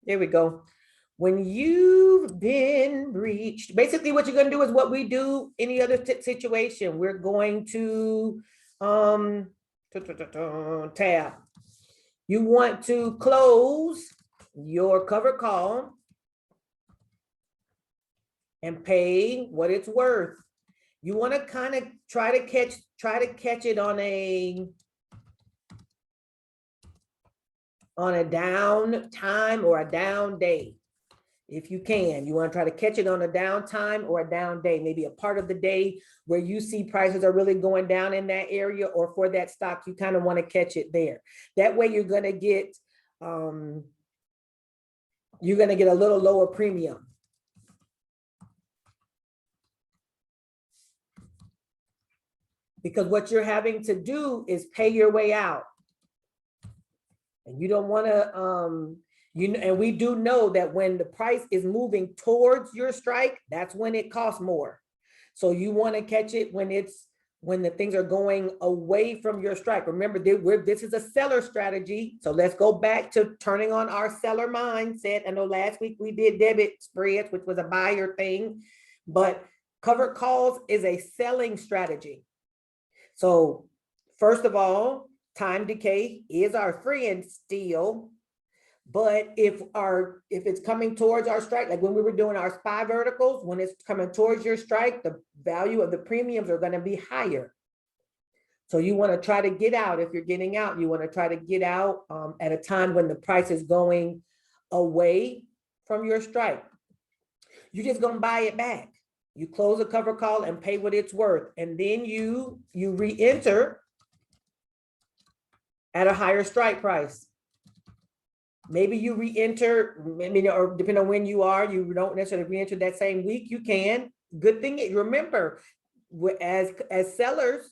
Here we go. When you've been breached, basically what you're going to do is what we do any other situation. We're going to tab. You want to close your covered call and pay what it's worth. You want to kind of try to catch it on a down time or a down day. If you can, you want to try to catch it on a down time or a down day, maybe a part of the day where you see prices are really going down in that area, or for that stock, you kind of want to catch it there. That way you're going to get a little lower premium. Because what you're having to do is pay your way out. And you don't want to, and we do know that when the price is moving towards your strike, that's when it costs more. So you want to catch it when the things are going away from your strike. Remember, this is a seller strategy. So let's go back to turning on our seller mindset. I know last week we did debit spreads, which was a buyer thing, but covered calls is a selling strategy. So first of all, time decay is our friend still. But if it's coming towards our strike, like when we were doing our SPY verticals, when it's coming towards your strike, the value of the premiums are going to be higher. So you want to try to get out. If you're getting out, you want to try to get out at a time when the price is going away from your strike. You're just going to buy it back. You close a cover call and pay what it's worth. And then you re-enter at a higher strike price. Maybe you re-enter, or depending on when you don't necessarily re-enter that same week, you can. Good thing is, remember, as sellers,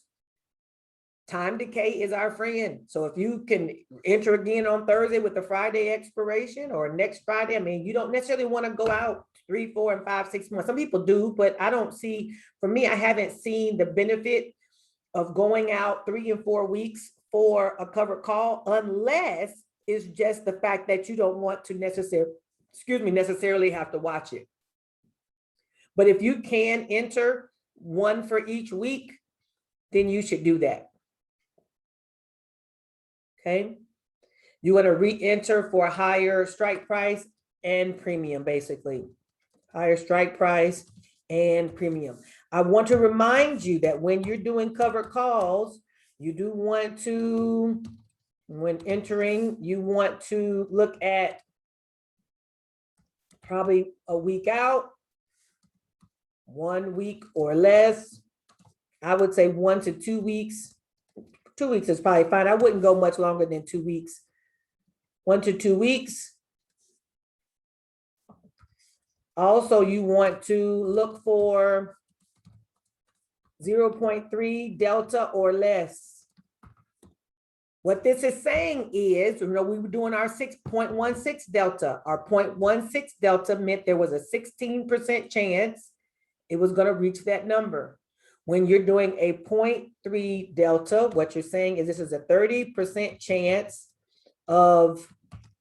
time decay is our friend. So if you can enter again on Thursday with the Friday expiration or next Friday, you don't necessarily want to go out 3, 4, and 5, 6 months. Some people do, but I don't see, for me, I haven't seen the benefit of going out 3 and 4 weeks for a covered call, unless it's just the fact that you don't want to necessarily have to watch it. But if you can enter one for each week, then you should do that. Okay. You want to re-enter for a higher strike price and premium, basically. Higher strike price and premium. I want to remind you that when you're doing covered calls, you do want to, when entering, you want to look at probably a week out, 1 week or less. I would say 1 to 2 weeks. 2 weeks is probably fine. I wouldn't go much longer than 2 weeks. 1 to 2 weeks. Also, you want to look for 0.3 delta or less. What this is saying is, we were doing our 6.16 delta. Our 0.16 delta meant there was a 16% chance it was going to reach that number. When you're doing a 0.3 delta, what you're saying is this is a 30% chance of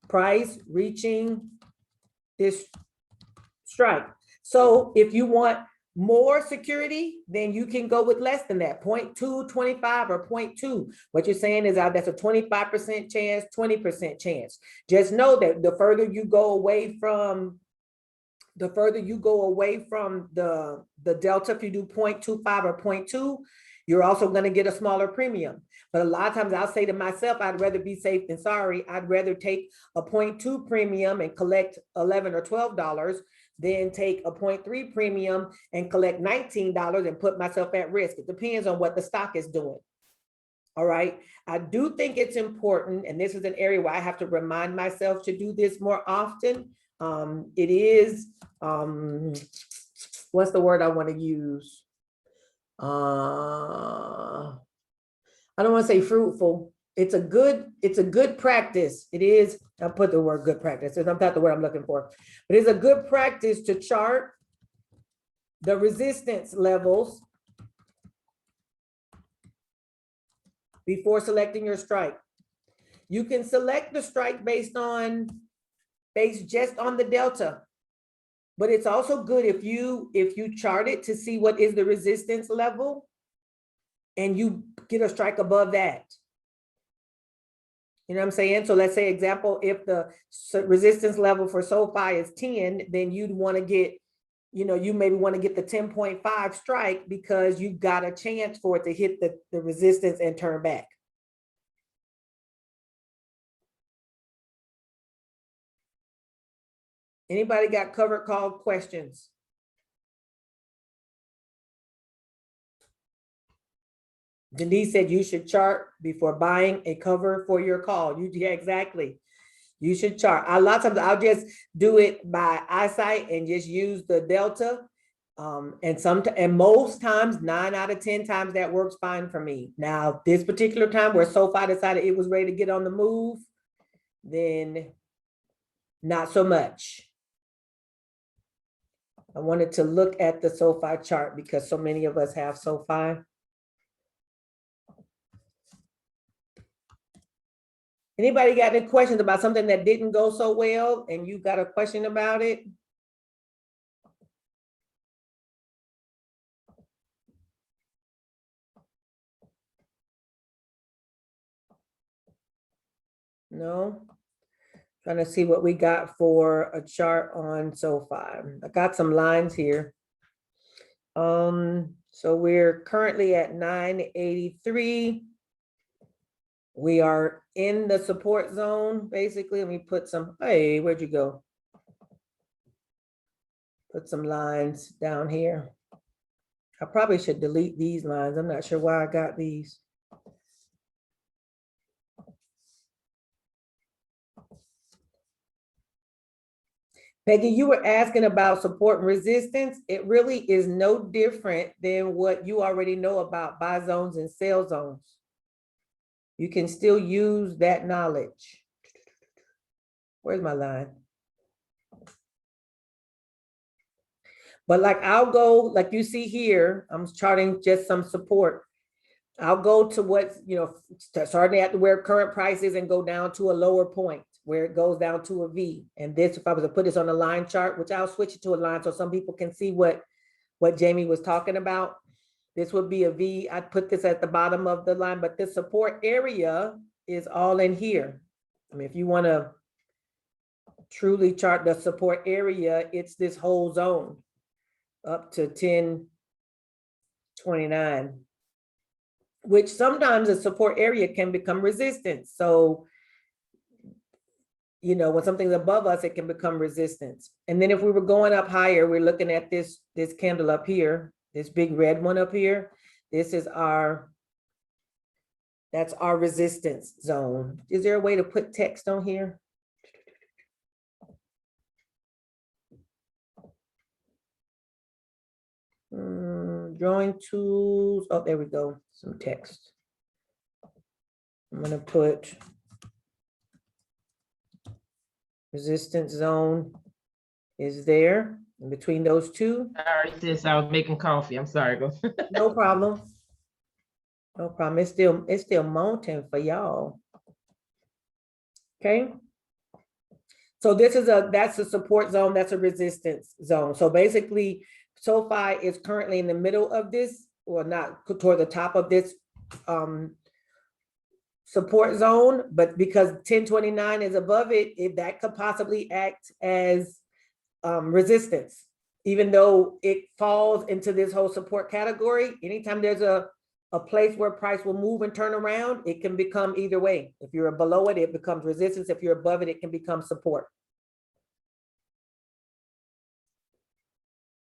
price reaching this strike. So if you want more security, then you can go with less than that, 0.225 or 0.2. What you're saying is that's a 25% chance, 20% chance. Just know that the further you go away from the delta, if you do 0.25 or 0.2, you're also going to get a smaller premium. But a lot of times I'll say to myself, I'd rather be safe than sorry. I'd rather take a 0.2 premium and collect $11 or $12 than take a 0.3 premium and collect $19 and put myself at risk. It depends on what the stock is doing. All right. I do think it's important, and this is an area where I have to remind myself to do this more often. It is, what's the word I want to use? I don't want to say fruitful. It's a good practice. It is, I'll put the word good practice. It's not the word I'm looking for, but it's a good practice to chart the resistance levels before selecting your strike. You can select the strike based on based just on the delta. But it's also good if you chart it to see what is the resistance level and you get a strike above that. You know what I'm saying? So let's say example, if the resistance level for SoFi is 10, then you'd want to get, you maybe want to get the 10.5 strike because you got a chance for it to hit the resistance and turn back. Anybody got covered call questions? Denise said you should chart before buying a cover for your call. Yeah, exactly. You should chart. A lot of times I'll just do it by eyesight and just use the delta. And most times, 9 out of 10 times that works fine for me. Now, this particular time where SoFi decided it was ready to get on the move, then not so much. I wanted to look at the SoFi chart because so many of us have SoFi. Anybody got any questions about something that didn't go so well and you got a question about it? No? Trying to see what we got for a chart on SoFi. I got some lines here. So we're currently at 983. We are in the support zone, basically. Let me put some, hey, where'd you go? Put some lines down here. I probably should delete these lines. I'm not sure why I got these. Peggy, you were asking about support and resistance. It really is no different than what you already know about buy zones and sell zones. You can still use that knowledge. Where's my line? But like I'll go, like you see here, I'm charting just some support. I'll go to what, starting at where current price is and go down to a lower point where it goes down to a V. And this, if I was to put this on a line chart, which I'll switch it to a line so some people can see what Jamie was talking about. This would be a V. I'd put this at the bottom of the line, but the support area is all in here. I mean, if you want to truly chart the support area, it's this whole zone up to 1029, which sometimes the support area can become resistance. So, when something's above us, it can become resistance. And then if we were going up higher, we're looking at this candle up here. This big red one up here, this is that's our resistance zone. Is there a way to put text on here? Drawing tools. Oh, there we go. Some text. I'm going to put resistance zone is there. In between those two. Sorry, sis, I was making coffee. I'm sorry. No problem. No problem. It's still mounting for y'all. Okay. So that's a support zone. That's a resistance zone. So basically, SoFi is currently in the middle of this, or not toward the top of this support zone, but because 1029 is above it, that could possibly act as resistance, even though it falls into this whole support category. Anytime there's a place where price will move and turn around, it can become either way. If you're below it, it becomes resistance. If you're above it, it can become support.